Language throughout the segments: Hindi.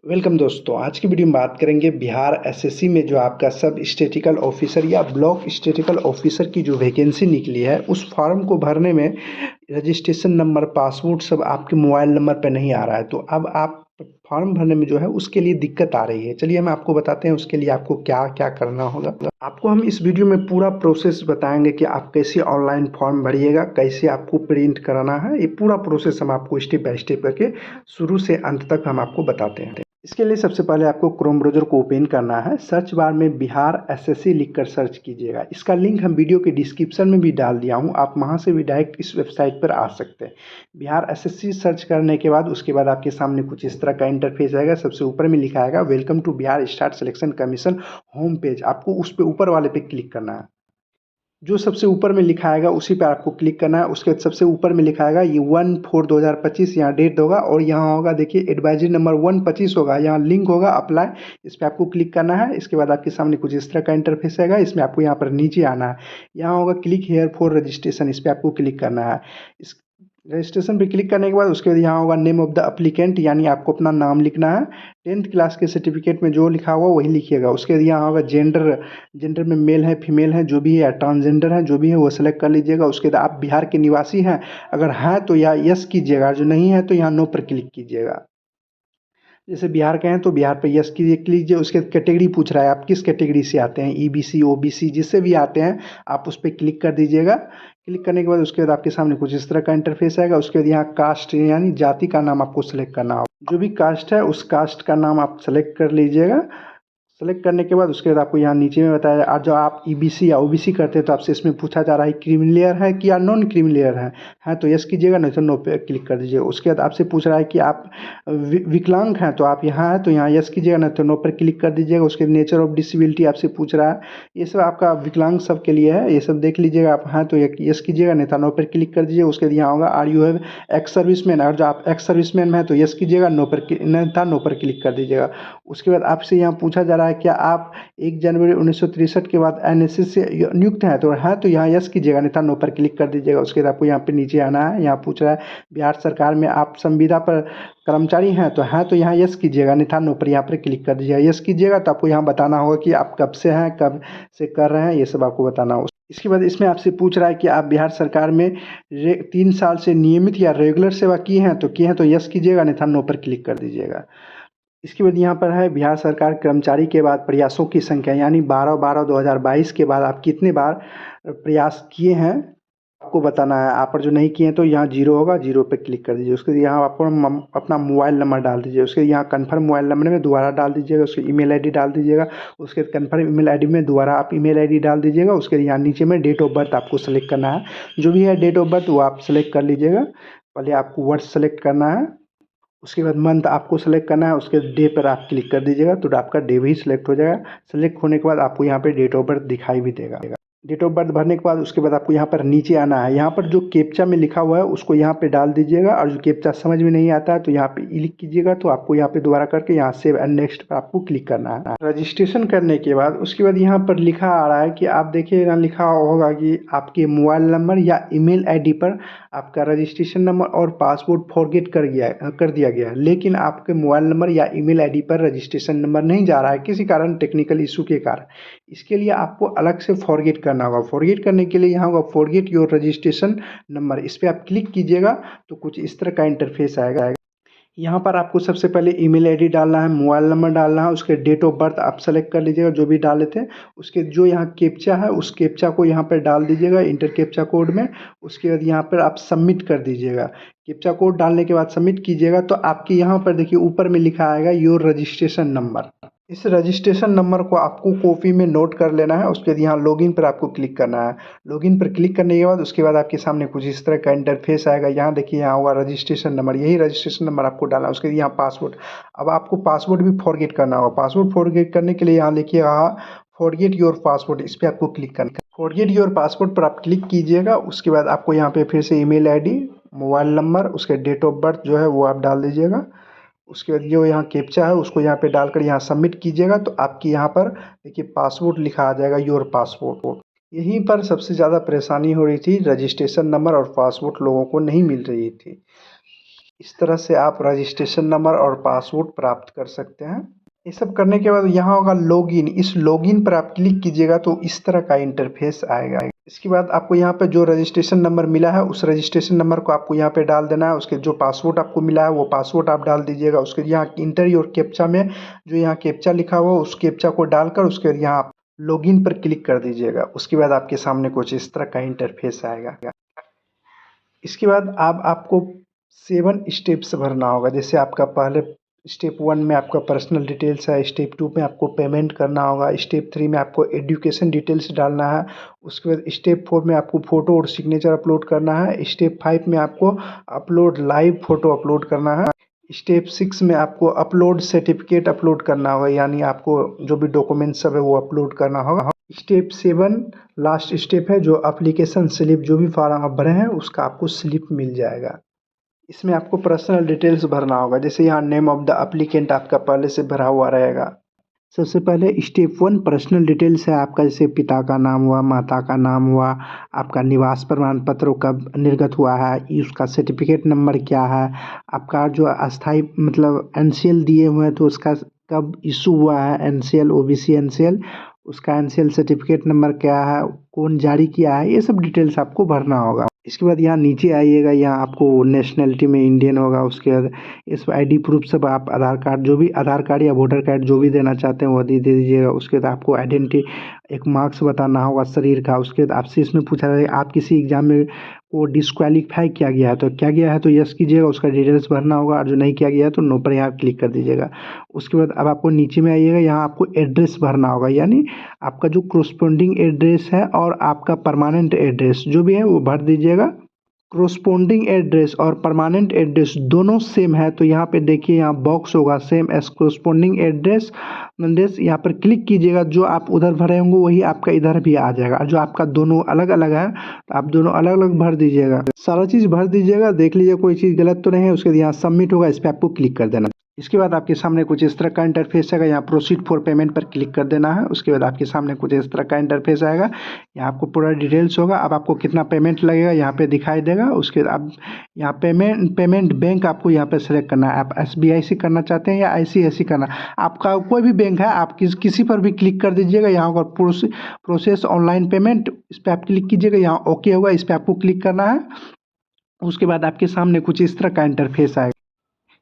वेलकम दोस्तों। आज की वीडियो में बात करेंगे बिहार एसएससी में जो आपका सब स्टैटिस्टिकल ऑफिसर या ब्लॉक स्टैटिस्टिकल ऑफिसर की जो वैकेंसी निकली है, उस फॉर्म को भरने में रजिस्ट्रेशन नंबर, पासवर्ड सब आपके मोबाइल नंबर पे नहीं आ रहा है। तो अब आप फॉर्म भरने में जो है उसके लिए दिक्कत आ रही है। चलिए हम आपको बताते हैं उसके लिए आपको क्या क्या करना होगा। आपको हम इस वीडियो में पूरा प्रोसेस बताएंगे कि आप कैसे ऑनलाइन फॉर्म भरिएगा, कैसे आपको प्रिंट कराना है। ये पूरा प्रोसेस हम आपको स्टेप बाय स्टेप करके शुरू से अंत तक हम आपको बताते हैं। इसके लिए सबसे पहले आपको क्रोम ब्राउज़र को ओपन करना है। सर्च बार में बिहार एसएससी लिखकर सर्च कीजिएगा। इसका लिंक हम वीडियो के डिस्क्रिप्शन में भी डाल दिया हूँ, आप वहाँ से भी डायरेक्ट इस वेबसाइट पर आ सकते हैं। बिहार एसएससी सर्च करने के बाद उसके बाद आपके सामने कुछ इस तरह का इंटरफेस आएगा। सबसे ऊपर में लिखा आएगा welcome to Bihar staff selection commission home page. आपको उस पर ऊपर वाले पे क्लिक करना है। जो सबसे ऊपर में लिखा आएगा उसी पे आपको क्लिक करना है। उसके सबसे ऊपर में लिखा आएगा ये 1/4/2025 यहाँ डेट होगा और यहाँ होगा, देखिए एडवाइजरी नंबर 125 होगा, यहाँ लिंक होगा अप्लाई। इस पर आपको क्लिक करना है। इसके बाद आपके सामने कुछ इस तरह का इंटरफेस आएगा। इसमें आपको यहाँ पर नीचे आना है। यहाँ होगा क्लिक हेयर फॉर रजिस्ट्रेशन, इस पर आपको क्लिक करना है। इस रजिस्ट्रेशन पे क्लिक करने के बाद उसके बाद यहाँ होगा नेम ऑफ द अप्लीकेंट, यानी आपको अपना नाम लिखना है। 10th क्लास के सर्टिफिकेट में जो लिखा हुआ वही लिखिएगा। उसके बाद यहाँ होगा जेंडर, जेंडर में मेल है फीमेल है जो भी है, ट्रांसजेंडर है जो भी है वो सेलेक्ट कर लीजिएगा। उसके बाद आप बिहार के निवासी हैं, अगर हैं तो या यस कीजिएगा, जो नहीं है तो यहाँ नो पर क्लिक कीजिएगा। जैसे बिहार के हैं तो बिहार पे यस कीजिए। उसके कैटेगरी पूछ रहा है आप किस कैटेगरी से आते हैं, ईबीसी ओबीसी जिससे भी आते हैं आप उस पर क्लिक कर दीजिएगा। क्लिक करने के बाद उसके बाद आपके सामने कुछ इस तरह का इंटरफेस आएगा। उसके बाद यहाँ कास्ट यानी जाति का नाम आपको सेलेक्ट करना होगा। जो भी कास्ट है उस कास्ट का नाम आप सेलेक्ट कर लीजिएगा। सेलेक्ट करने के बाद उसके बाद आपको यहाँ नीचे में बताया और जो आप ईबीसी या ओबीसी करते हैं तो आपसे इसमें पूछा जा रहा है क्रीमिलियर है कि या नॉन क्रीमिलियर है तो यस कीजिएगा, नहीं तो नो पे क्लिक कर दीजिएगा। उसके बाद आपसे पूछ रहा है कि आप विकलांग हैं तो आप यहाँ हैं तो यहाँ यस कीजिएगा, नहीं तो नो पर क्लिक कर दीजिएगा। उसके नेचर ऑफ डिसेबिलिटी आपसे पूछ रहा है, ये सब आपका विकलांग सब के लिए है, ये सब देख लीजिएगा। आप हैं तो यस कीजिएगा, नहीं तो नो पर क्लिक कर दीजिएगा। उसके बाद यहाँ होगा are you have ex serviceman, और जो आप एक्स सर्विसमैन हैं तो यस कीजिएगा, नो पर क्लिक कर दीजिएगा। उसके बाद आपसे यहाँ पूछा जा रहा है क्या आप 1 जनवरी 1963 के बाद एनएसएस से नियुक्त हैं तो यहाँ यस कीजिएगा, नहीं तो नो पर क्लिक कर दीजिएगा। उसके बाद आपको यहाँ पे नीचे आना है। यहाँ पूछ रहा है बिहार सरकार में आप संविदा पर कर्मचारी हैं तो यहाँ यस कीजिएगा, नहीं तो नो पर यहाँ पर क्लिक कर दीजिएगा। यस कीजिएगा तो आपको यहाँ बताना होगा कि आप कब से हैं, कब से कर रहे हैं, ये सब आपको बताना होगा। इसके बाद इसमें आपसे पूछ रहा है कि आप बिहार सरकार में 3 साल से नियमित या रेगुलर सेवा की हैं तो यस कीजिएगा, नहीं तो नो पर क्लिक कर दीजिएगा। इसके बाद यहाँ पर है बिहार सरकार कर्मचारी के बाद प्रयासों की संख्या, यानी 12/12/2022 के बाद आप कितने बार प्रयास किए हैं आपको बताना है। आप पर जो नहीं किए हैं तो यहाँ जीरो होगा, जीरो पे क्लिक कर दीजिए। उसके बाद यहाँ आपको अपना मोबाइल नंबर डाल दीजिए। उसके यहाँ कन्फर्म मोबाइल नंबर में दोबारा डाल दीजिएगा। उसके ईमेल आईडी डाल दीजिएगा। उसके कन्फर्म ईमेल आईडी में दोबारा आप ईमेल आईडी डाल दीजिएगा। उसके यहाँ नीचे में डेट ऑफ बर्थ आपको सेलेक्ट करना है, जो भी है डेट ऑफ बर्थ वो आप सेलेक्ट कर लीजिएगा। पहले आपको वर्ड सेलेक्ट करना है, उसके बाद मंथ आपको सेलेक्ट करना है। उसके डे पर आप क्लिक कर दीजिएगा तो आपका डे भी सिलेक्ट हो जाएगा। सेलेक्ट होने के बाद आपको यहाँ पे डेट ऑफ बर्थ दिखाई भी देगा। डेट ऑफ बर्थ भरने के बाद उसके बाद आपको यहाँ पर नीचे आना है। यहाँ पर जो कैप्चा में लिखा हुआ है उसको यहाँ पे डाल दीजिएगा, और जो कैप्चा समझ में नहीं आता है तो यहाँ पे क्लिक कीजिएगा। तो आपको यहाँ पे दोबारा करके यहाँ सेव एंड नेक्स्ट पर आपको क्लिक करना है। रजिस्ट्रेशन करने के बाद उसके बाद यहाँ पर लिखा आ रहा है कि आप देखिए यहाँ लिखा होगा कि आपके मोबाइल नंबर या ईमेल आईडी पर आपका रजिस्ट्रेशन नंबर और पासवर्ड फॉरगेट कर दिया गया है, लेकिन आपके मोबाइल नंबर या ईमेल आईडी पर रजिस्ट्रेशन नंबर नहीं जा रहा है किसी कारण, टेक्निकल इशू के कारण। इसके लिए आपको अलग से फॉरगेट करना होगा। फॉरगेट करने के लिए यहाँ होगा फॉरगेट योर रजिस्ट्रेशन नंबर, इस पर आप क्लिक कीजिएगा तो कुछ इस तरह का इंटरफेस आएगा। यहाँ पर आपको सबसे पहले ईमेल आईडी डालना है, मोबाइल नंबर डालना है, उसके डेट ऑफ बर्थ आप सेलेक्ट कर लीजिएगा जो भी डाले थे। उसके जो यहाँ कैप्चा है उस कैप्चा को यहाँ पर डाल दीजिएगा इंटर कैप्चा कोड में। उसके बाद यहाँ पर आप सबमिट कर दीजिएगा। कैप्चा कोड डालने के बाद सबमिट कीजिएगा तो आपके यहाँ पर देखिए ऊपर में लिखा आएगा योर रजिस्ट्रेशन नंबर। इस रजिस्ट्रेशन नंबर को आपको कॉपी में नोट कर लेना है। उसके बाद यहाँ लॉगिन पर आपको क्लिक करना है। लॉगिन पर क्लिक करने के बाद उसके बाद आपके सामने कुछ इस तरह का इंटरफेस आएगा। यहाँ देखिए यहाँ होगा रजिस्ट्रेशन नंबर, यही रजिस्ट्रेशन नंबर आपको डालना है। उसके बाद यहाँ पासवर्ड, अब आपको पासवर्ड भी फॉरगेट करना होगा। पासवर्ड फॉरगेट करने के लिए यहाँ लिखिएगा फॉरगेट योर पासवर्ड, इस पर आपको क्लिक करना है। फॉरगेट योर पासवर्ड पर आप क्लिक कीजिएगा। उसके बाद आपको यहाँ पे फिर से ईमेल आईडी, मोबाइल नंबर, उसके डेट ऑफ बर्थ जो है वो आप डाल दीजिएगा। उसके बाद जो यहाँ कैप्चा है उसको यहाँ पे डालकर यहाँ सबमिट कीजिएगा तो आपकी यहाँ पर देखिए पासवर्ड लिखा आ जाएगा, योर पासवर्ड। यहीं पर सबसे ज़्यादा परेशानी हो रही थी, रजिस्ट्रेशन नंबर और पासवर्ड लोगों को नहीं मिल रही थी। इस तरह से आप रजिस्ट्रेशन नंबर और पासवर्ड प्राप्त कर सकते हैं। ये सब करने के बाद यहाँ होगा लॉगिन। इस लॉगिन पर आप क्लिक कीजिएगा तो इस तरह का इंटरफेस आएगा। इसके बाद आपको यहाँ पे जो रजिस्ट्रेशन नंबर मिला है उस रजिस्ट्रेशन नंबर को आपको यहाँ पे डाल देना है। उसके जो पासवर्ड आपको मिला है वो पासवर्ड आप डाल दीजिएगा। उसके यहाँ इंटर योर कैप्चा में जो यहाँ कैप्चा लिखा हुआ उस कैप्चा को डालकर उसके बाद यहाँ आप लॉगिन पर क्लिक कर दीजिएगा। उसके बाद आपके सामने कुछ इस तरह का इंटरफेस आएगा। इसके बाद आपको 7 स्टेप्स भरना होगा। जैसे आपका पहले स्टेप 1 में आपका पर्सनल डिटेल्स है, स्टेप 2 में आपको पेमेंट करना होगा, स्टेप 3 में आपको एजुकेशन डिटेल्स डालना है, उसके बाद स्टेप 4 में आपको फ़ोटो और सिग्नेचर अपलोड करना है, स्टेप 5 में आपको अपलोड लाइव फ़ोटो अपलोड करना है, स्टेप 6 में आपको अपलोड सर्टिफिकेट अपलोड करना होगा, यानी आपको जो भी डॉक्यूमेंट सब है वो अपलोड करना होगा। स्टेप 7 लास्ट स्टेप है जो एप्लीकेशन स्लिप, जो भी फॉर्म आप भरे हैं उसका आपको स्लिप मिल जाएगा। इसमें आपको पर्सनल डिटेल्स भरना होगा। जैसे यहाँ नेम ऑफ द एप्लीकेंट आपका पहले से भरा हुआ रहेगा। सबसे पहले स्टेप 1 पर्सनल डिटेल्स है आपका, जैसे पिता का नाम हुआ, माता का नाम हुआ, आपका निवास प्रमाण पत्र कब निर्गत हुआ है, उसका सर्टिफिकेट नंबर क्या है, आपका जो अस्थाई मतलब एनसीएल दिए हुए हैं तो उसका कब इशू हुआ है, एनसीएल ओबीसी एनसीएल, उसका एनसीएल सर्टिफिकेट नंबर क्या है, कौन जारी किया है, ये सब डिटेल्स आपको भरना होगा। इसके बाद यहाँ नीचे आइएगा, यहाँ आपको नेशनलिटी में इंडियन होगा। उसके बाद इस आईडी प्रूफ सब आप आधार कार्ड, जो भी आधार कार्ड या वोटर कार्ड जो भी देना चाहते हैं वो दे दीजिएगा। उसके बाद आपको आइडेंटिटी एक मार्क्स बताना होगा शरीर का। उसके बाद आपसे इसमें पूछा जाएगा आप किसी एग्जाम में को डिस्क्वालीफाई किया गया है तो क्या गया है तो यस कीजिएगा, उसका डिटेल्स भरना होगा, और जो नहीं किया गया है तो नो पर यहाँ क्लिक कर दीजिएगा। उसके बाद अब आपको नीचे में आइएगा, यहाँ आपको एड्रेस भरना होगा, यानी आपका जो क्रोस्पोंडिंग एड्रेस है और आपका परमानेंट एड्रेस जो भी है वो भर दीजिएगा। क्रोस्पोंडिंग एड्रेस और परमानेंट एड्रेस दोनों सेम है तो यहाँ पे देखिए यहाँ बॉक्स होगा सेम एस क्रोस्पोंडिंग एड्रेस, यहाँ पर क्लिक कीजिएगा। जो आप उधर भरे होंगे वही आपका इधर भी आ जाएगा, और जो आपका दोनों अलग अलग है तो आप दोनों अलग अलग भर दीजिएगा। सारा चीज़ भर दीजिएगा, देख लीजिए कोई चीज़ गलत तो नहीं है। उसके बाद यहाँ सबमिट होगा, इस पर आपको क्लिक कर देना। इसके बाद आपके सामने कुछ इस तरह का इंटरफेस आएगा, यहाँ प्रोसीड फॉर पेमेंट पर क्लिक कर देना है। उसके बाद आपके सामने कुछ इस तरह का इंटरफेस आएगा, यहाँ आपको पूरा डिटेल्स होगा। अब आपको कितना पेमेंट लगेगा यहाँ पे दिखाई देगा। उसके बाद आप यहाँ पेमेंट बैंक आपको यहाँ पे सेलेक्ट करना है, आप एसबीआई से करना चाहते हैं या आईसीआईसी करना, आपका कोई भी बैंक है आप किसी पर भी क्लिक कर दीजिएगा। यहाँ पर प्रोसेस ऑनलाइन पेमेंट, इस पर आप क्लिक कीजिएगा, यहाँ ओके होगा, इस पर आपको क्लिक करना है। उसके बाद आपके सामने कुछ इस तरह का इंटरफेस आएगा,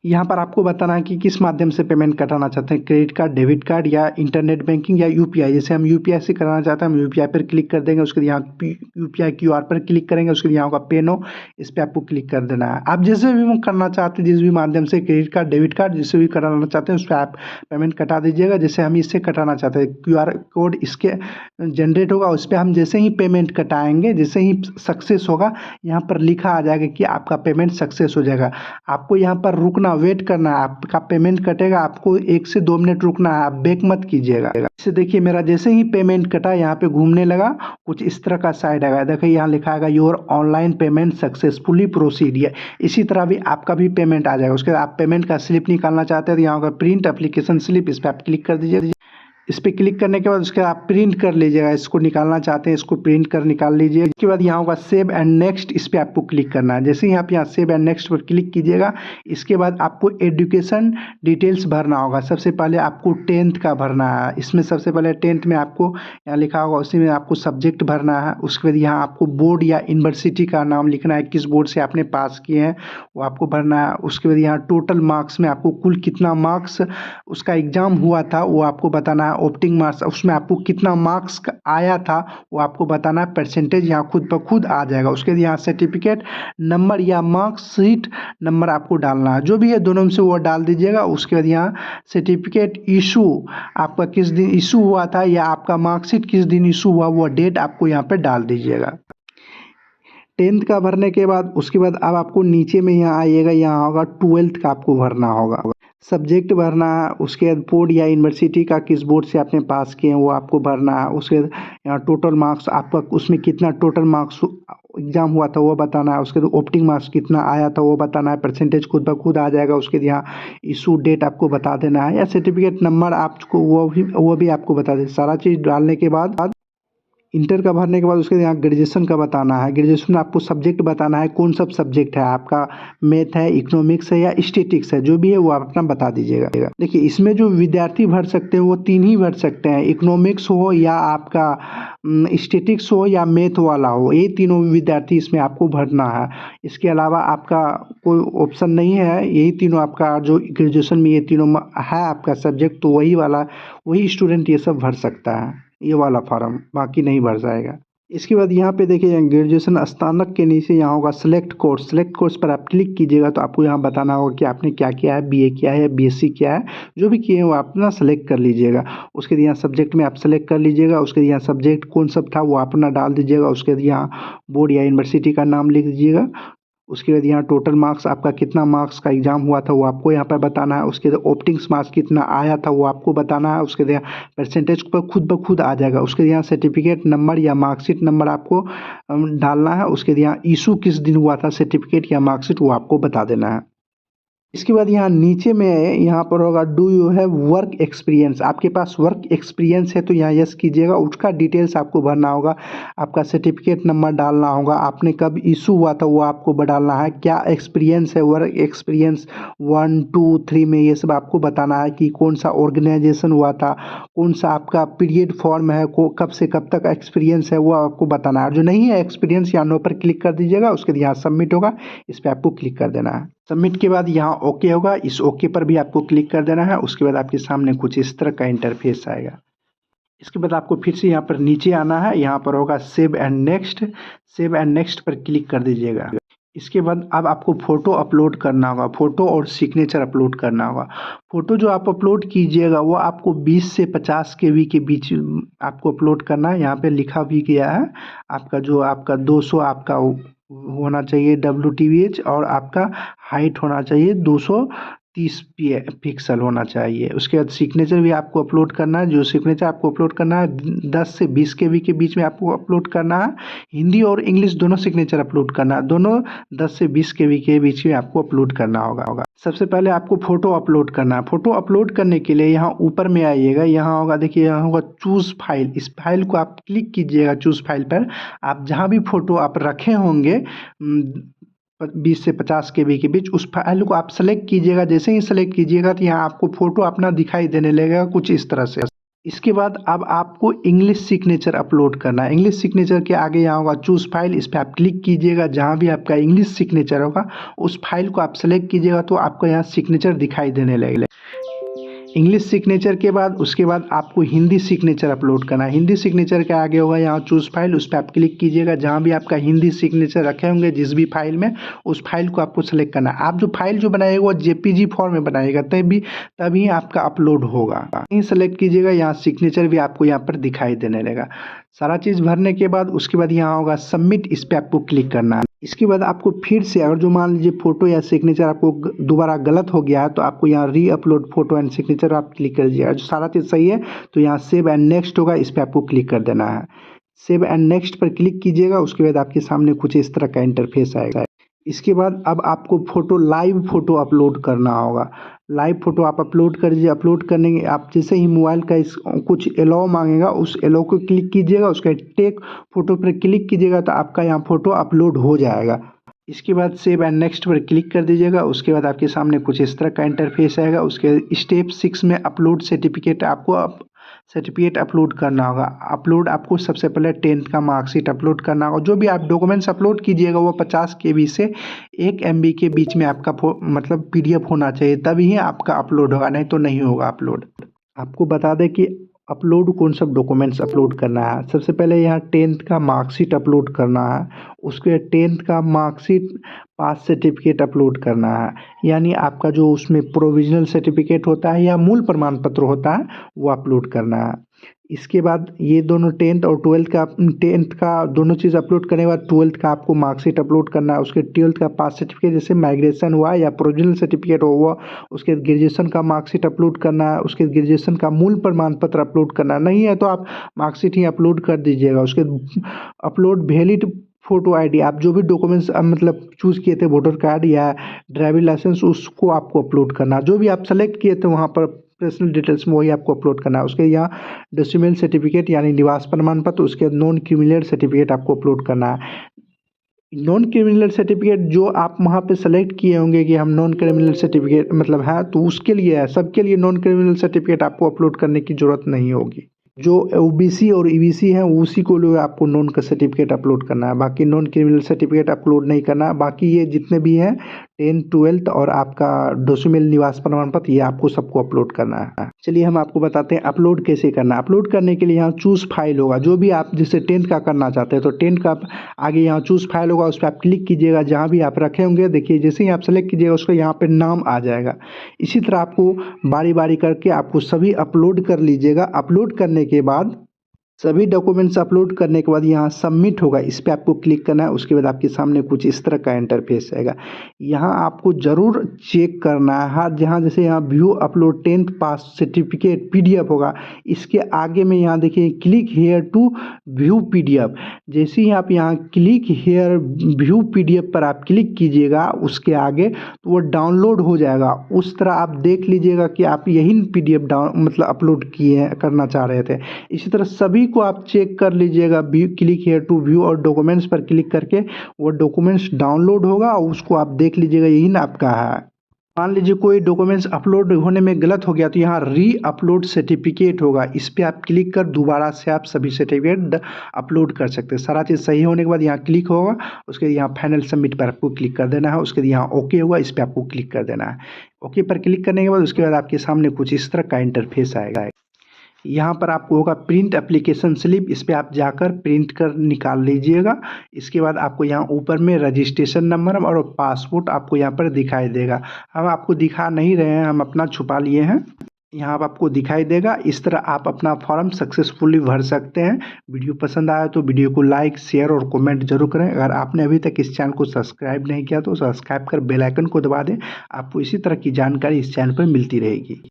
यहाँ पर आपको बताना है कि किस माध्यम से पेमेंट कराना चाहते हैं, क्रेडिट कार्ड, डेबिट कार्ड या इंटरनेट बैंकिंग या यूपीआई। जैसे हम यूपीआई से कराना चाहते हैं हम यूपीआई पर क्लिक कर देंगे। उसके यहाँ यूपीआई क्यूआर पर क्लिक करेंगे। उसके यहाँ होगा पे नो, इस पर आपको क्लिक कर देना है। आप जैसे भी करना चाहते हैं, जिस भी माध्यम से क्रेडिट कार्ड, डेबिट कार्ड जिससे भी कराना चाहते हैं उस पर आप पेमेंट कटा दीजिएगा। जैसे हम इससे कटाना चाहते हैं, QR कोड इसके जनरेट होगा, उस पर हम जैसे ही पेमेंट कटाएंगे, जैसे ही सक्सेस होगा यहाँ पर लिखा आ जाएगा कि आपका पेमेंट सक्सेस हो जाएगा। आपको यहाँ पर रुकना, वेट करना है, आपका पेमेंट कटेगा, आपको 1 से 2 मिनट रुकना है, आप बैक मत कीजिएगा। इसे देखिए मेरा जैसे ही पेमेंट कटा यहाँ पे घूमने लगा, कुछ इस तरह का साइड आएगा, देखिए यहाँ लिखा आएगा your online payment successfully proceed. इसी तरह भी आपका भी पेमेंट आ जाएगा। उसके बाद आप पेमेंट का स्लिप निकालना चाहते हैं तो यहाँ होगा प्रिंट एप्लीकेशन स्लिप, इस पर आप क्लिक कर दीजिए। इस पर क्लिक करने के बाद उसके आप प्रिंट कर लीजिएगा, इसको निकालना चाहते हैं इसको प्रिंट कर निकाल लीजिए। इसके बाद यहाँ होगा सेव एंड नेक्स्ट, इस पर आपको क्लिक करना है। जैसे ही आप यहाँ सेव एंड नेक्स्ट पर क्लिक कीजिएगा, इसके बाद आपको एजुकेशन डिटेल्स भरना होगा। सबसे पहले आपको 10th का भरना है। इसमें सबसे पहले 10th में आपको यहाँ लिखा होगा, उसी में आपको सब्जेक्ट भरना है। उसके बाद यहाँ आपको बोर्ड या यूनिवर्सिटी का नाम लिखना है, किस बोर्ड से आपने पास किए हैं वो आपको भरना है। उसके बाद यहाँ टोटल मार्क्स में आपको कुल कितना मार्क्स उसका एग्जाम हुआ था वो आपको बताना है। ऑप्टिंग मार्क्स उसमें आपको कितना मार्क्स आया था वो आपको बताना है। परसेंटेज यहाँ खुद ब खुद आ जाएगा। उसके बाद यहाँ सर्टिफिकेट नंबर या मार्कशीट नंबर आपको डालना है, जो भी है दोनों में से वो डाल दीजिएगा। उसके बाद यहाँ सर्टिफिकेट इशू आपका किस दिन इशू हुआ था या आपका मार्कशीट किस दिन इशू हुआ वो डेट आपको यहाँ पे डाल दीजिएगा। 10th का भरने के बाद उसके बाद अब आपको नीचे में यहाँ आइएगा, यहाँ होगा 12th का आपको भरना होगा, सब्जेक्ट भरना है। उसके बाद बोर्ड या यूनिवर्सिटी का किस बोर्ड से आपने पास किए हैं वो आपको भरना है। उसके बाद यहाँ टोटल मार्क्स आपका उसमें कितना टोटल मार्क्स एग्जाम हुआ था वो बताना है। उसके बाद ऑप्टिंग मार्क्स कितना आया था वो बताना है। परसेंटेज खुद ब खुद आ जाएगा। उसके यहाँ इशू डेट आपको बता देना है या सर्टिफिकेट नंबर आपको वो भी आपको बता दें। सारा चीज़ डालने के बाद इंटर का भरने के बाद उसके यहाँ ग्रेजुएशन का बताना है। ग्रेजुएशन में आपको सब्जेक्ट बताना है, कौन सब सब्जेक्ट है आपका, मैथ है, इकोनॉमिक्स है या स्टैटिक्स है, जो भी है वो आप अपना बता दीजिएगा। देखिए इसमें जो विद्यार्थी भर सकते हैं वो 3 ही भर सकते हैं, इकोनॉमिक्स हो या आपका स्टैटिक्स हो या मैथ वाला हो, ये तीनों विद्यार्थी इसमें आपको भरना है। इसके अलावा आपका कोई ऑप्शन नहीं है, यही तीनों आपका जो ग्रेजुएशन में ये तीनों है आपका सब्जेक्ट, तो वही स्टूडेंट ये सब भर सकता है, ये वाला फॉर्म, बाकी नहीं भर जाएगा। इसके बाद यहाँ पे देखिए ग्रेजुएशन स्नातक के नीचे यहाँ होगा सेलेक्ट कोर्स पर आप क्लिक कीजिएगा तो आपको यहाँ बताना होगा कि आपने क्या किया है, बीए किया है, बीएससी किया है, जो भी किए हैं वो आप अपना सेलेक्ट कर लीजिएगा। उसके बाद यहाँ सब्जेक्ट में आप सेलेक्ट कर लीजिएगा, उसके बाद यहाँ सब्जेक्ट कौन सब था वो अपना डाल दीजिएगा। उसके बाद यहाँ बोर्ड या यूनिवर्सिटी का नाम लिख दीजिएगा। उसके बाद यहाँ टोटल मार्क्स आपका कितना मार्क्स का एग्ज़ाम हुआ था वो आपको यहाँ पर बताना है। उसके बाद ऑप्टिंग्स मार्क्स कितना आया था वो आपको बताना है। उसके बाद परसेंटेज पर खुद ब खुद आ जाएगा। उसके बाद यहाँ सर्टिफिकेट नंबर या मार्कशीट नंबर आपको डालना है। उसके बाद यहाँ इशू किस दिन हुआ था सर्टिफिकेट या मार्कशीट वो आपको बता देना है। इसके बाद यहाँ नीचे में यहाँ पर होगा do you have work experience, आपके पास वर्क एक्सपीरियंस है तो यहाँ यस कीजिएगा। उसका डिटेल्स आपको भरना होगा, आपका सर्टिफिकेट नंबर डालना होगा, आपने कब इशू हुआ था वो आपको डालना है, क्या एक्सपीरियंस है, वर्क एक्सपीरियंस 1 2 3 में ये सब आपको बताना है कि कौन सा ऑर्गेनाइजेशन हुआ था, कौन सा आपका पीरियड फॉर्म है, कब से कब तक एक्सपीरियंस है वो आपको बताना है। जो नहीं है एक्सपीरियंस यहाँ नो पर क्लिक कर दीजिएगा। उसके बाद यहाँ सबमिट होगा, इस पर आपको क्लिक कर देना है। सबमिट के बाद यहाँ ओके होगा, इस ओके पर भी आपको क्लिक कर देना है। उसके बाद आपके सामने कुछ इस तरह का इंटरफेस आएगा। इसके बाद आपको फिर से यहाँ पर नीचे आना है, यहाँ पर होगा सेव एंड नेक्स्ट पर क्लिक कर दीजिएगा। इसके बाद अब आपको फ़ोटो अपलोड करना होगा, फ़ोटो और सिग्नेचर अपलोड करना होगा। फ़ोटो जो आप अपलोड कीजिएगा वो आपको 20 से 50 केबी के बीच आपको अपलोड करना है। यहाँ पे लिखा भी गया है आपका 200 आपका होना चाहिए WTVH और आपका हाइट होना चाहिए 230 पिक्सल होना चाहिए। उसके बाद सिग्नेचर भी आपको अपलोड करना है। जो सिग्नेचर आपको अपलोड करना है 10 से 20 केबी के बीच में आपको अपलोड करना है। हिंदी और इंग्लिश दोनों सिग्नेचर अपलोड करना है, दोनों 10 से 20 केबी के बीच में आपको अपलोड करना होगा। सबसे पहले आपको फ़ोटो अपलोड करना है। फ़ोटो अपलोड करने के लिए यहाँ ऊपर में आइएगा, यहाँ होगा देखिए, यहाँ होगा चूज़ फाइल। इस फाइल को आप क्लिक कीजिएगा। चूज़ फाइल पर आप जहाँ भी फ़ोटो आप रखे होंगे 20 से 50 केबी के बीच, उस फाइल को आप सेलेक्ट कीजिएगा। जैसे ही सेलेक्ट कीजिएगा तो यहाँ आपको फ़ोटो अपना दिखाई देने लगेगा कुछ इस तरह से। इसके बाद अब आपको इंग्लिश सिग्नेचर अपलोड करना है। इंग्लिश सिग्नेचर के आगे यहाँ होगा चूज़ फाइल, इस पर आप क्लिक कीजिएगा। जहाँ भी आपका इंग्लिश सिग्नेचर होगा उस फाइल को आप सेलेक्ट कीजिएगा तो आपको यहाँ सिग्नेचर दिखाई देने लगेगा। इंग्लिश सिग्नेचर के बाद उसके बाद आपको हिंदी सिग्नेचर अपलोड करना है। हिंदी सिग्नेचर के आगे होगा यहाँ चूज़ फाइल, उस पर आप क्लिक कीजिएगा। जहाँ भी आपका हिंदी सिग्नेचर रखे होंगे जिस भी फाइल में, उस फाइल को आपको सेलेक्ट करना है। आप जो फाइल जो बनाएगा वो JPG फॉर्म में बनाएगा तभी आपका अपलोड होगा। यहीं सेलेक्ट कीजिएगा, यहाँ सिग्नेचर भी आपको यहाँ पर दिखाई देने लगेगा। सारा चीज़ भरने के बाद उसके बाद यहाँ होगा सबमिट, इस पर आपको क्लिक करना है। इसके बाद आपको फिर से अगर जो मान लीजिए फ़ोटो या सिग्नेचर आपको दोबारा गलत हो गया है तो आपको यहाँ री अपलोड फ़ोटो एंड सिग्नेचर आप क्लिक कर दीजिएगा। जो सारा चीज़ सही है तो यहाँ सेव एंड नेक्स्ट होगा, इस पर आपको क्लिक कर देना है। सेव एंड नेक्स्ट पर क्लिक कीजिएगा। उसके बाद आपके सामने कुछ इस तरह का इंटरफेस आएगा। इसके बाद अब आपको लाइव फ़ोटो अपलोड करना होगा। लाइव फ़ोटो आप अपलोड कर दीजिए। अपलोड करने के आप जैसे ही मोबाइल का कुछ एलाउ मांगेगा, उस एलाउ को क्लिक कीजिएगा। उसका टेक फ़ोटो पर क्लिक कीजिएगा तो आपका यहाँ फ़ोटो अपलोड हो जाएगा। इसके बाद सेव एंड नेक्स्ट पर क्लिक कर दीजिएगा। उसके बाद आपके सामने कुछ इस तरह का इंटरफेस आएगा। उसके स्टेप 6 में अपलोड सर्टिफिकेट सर्टिफिकेट अपलोड करना होगा। आपको सबसे पहले 10th का मार्कशीट अपलोड करना होगा। जो भी आप डॉक्यूमेंट्स अपलोड कीजिएगा वो 50 KB से 1 MB के बीच में आपका मतलब PDF होना चाहिए, तभी ही आपका अपलोड होगा, नहीं तो नहीं होगा अपलोड। आपको बता दें कि अपलोड कौन सब डॉक्यूमेंट्स अपलोड करना है। सबसे पहले यहाँ 10th का मार्कशीट अपलोड करना है। उसके 10th का मार्कशीट पास सर्टिफिकेट अपलोड करना है, यानी आपका जो उसमें प्रोविजनल सर्टिफिकेट होता है या मूल प्रमाण पत्र होता है वो अपलोड करना है। इसके बाद ये दोनों 10th और 12th का दोनों चीज़ अपलोड करने के बाद 12th का आपको मार्कशीट अपलोड करना है। उसके 12th का पास सर्टिफिकेट जैसे माइग्रेशन हुआ या प्रोविजनल सर्टिफिकेट हुआ। उसके ग्रेजुएशन का मार्कशीट अपलोड करना है। उसके ग्रेजुएशन का मूल प्रमाण पत्र अपलोड करना नहीं है तो आप मार्कशीट ही अपलोड कर दीजिएगा। उसके अपलोड वैलिड फ़ोटो ID, आप जो भी डॉक्यूमेंट्स मतलब चूज़ किए थे वोटर कार्ड या ड्राइविंग लाइसेंस, उसको आपको अपलोड करना। जो भी आप सेलेक्ट किए थे वहाँ पर पर्सनल डिटेल्स में वही आपको अपलोड करना है। उसके यहाँ डोमेसाइल सर्टिफिकेट यानी निवास प्रमाण पत्र, उसके बाद नॉन क्रिमिनल सर्टिफिकेट आपको अपलोड करना है। नॉन क्रिमिनल सर्टिफिकेट जो आप वहाँ पे सेलेक्ट किए होंगे कि हम नॉन क्रिमिनल सर्टिफिकेट मतलब है, तो उसके लिए है, सबके लिए नॉन क्रिमिनल सर्टिफिकेट आपको अपलोड करने की ज़रूरत नहीं होगी। जो ओबीसी और ईबीसी हैं उसी को लिए आपको नॉन का सर्टिफिकेट अपलोड करना है, बाकी नॉन क्रिमिनल सर्टिफिकेट अपलोड नहीं करना है। बाकी ये जितने भी हैं 10th 12th और आपका डोमेसाइल निवास प्रमाण पत्र, ये आपको सबको अपलोड करना है। चलिए हम आपको बताते हैं अपलोड कैसे करना है। अपलोड करने के लिए यहाँ चूज़ फाइल होगा, जो भी आप जैसे 10th का करना चाहते हैं तो 10th का आगे यहाँ चूज़ फाइल होगा, उस पर आप क्लिक कीजिएगा। जहाँ भी आप रखे होंगे देखिए, जैसे ही आप सेलेक्ट कीजिएगा उसका यहाँ पे नाम आ जाएगा। इसी तरह आपको बारी बारी करके आपको सभी अपलोड कर लीजिएगा। अपलोड करने के बाद सभी डॉक्यूमेंट्स अपलोड करने के बाद यहाँ सबमिट होगा, इस पर आपको क्लिक करना है। उसके बाद आपके सामने कुछ इस तरह का इंटरफेस आएगा। यहाँ आपको ज़रूर चेक करना है हर जहाँ, जैसे यहाँ view upload 10th pass certificate PDF होगा, इसके आगे में यहाँ देखिए click here to view PDF। जैसे ही आप यहाँ क्लिक हेयर व्यू PDF पर आप क्लिक कीजिएगा, उसके आगे तो वो डाउनलोड हो जाएगा। उस तरह आप देख लीजिएगा कि आप यही PDF मतलब अपलोड किए करना चाह रहे थे। इसी तरह सभी को आप चेक कर लीजिएगा। क्लिक हेयर टू व्यू और डॉक्यूमेंट्स पर क्लिक करके वो डॉक्यूमेंट्स डाउनलोड होगा और उसको आप देख लीजिएगा, यही ना आपका है। मान लीजिए कोई डॉक्यूमेंट्स अपलोड होने में गलत हो गया तो यहाँ री अपलोड सर्टिफिकेट होगा, इस पर आप क्लिक कर दोबारा से आप सभी सर्टिफिकेट अपलोड कर सकते हैं। सारा चीज़ सही होने के बाद यहाँ क्लिक होगा, उसके यहाँ फाइनल सबमिट पर आपको क्लिक कर देना है। उसके यहाँ ओके होगा, इस पर आपको क्लिक कर देना है। ओके पर क्लिक करने के बाद उसके बाद आपके सामने कुछ इस तरह का इंटरफेस आएगा। यहाँ पर आपको होगा प्रिंट एप्लीकेशन स्लिप, इस पर आप जाकर प्रिंट कर निकाल लीजिएगा। इसके बाद आपको यहाँ ऊपर में रजिस्ट्रेशन नंबर और पासपोर्ट आपको यहाँ पर दिखाई देगा। हम आपको दिखा नहीं रहे हैं, हम अपना छुपा लिए हैं। यहाँ पर आपको दिखाई देगा। इस तरह आप अपना फॉर्म सक्सेसफुली भर सकते हैं। वीडियो पसंद आया तो वीडियो को लाइक शेयर और कमेंट जरूर करें। अगर आपने अभी तक इस चैनल को सब्सक्राइब नहीं किया तो सब्सक्राइब कर बेल आइकन को दबा दें। आपको इसी तरह की जानकारी इस चैनल पर मिलती रहेगी।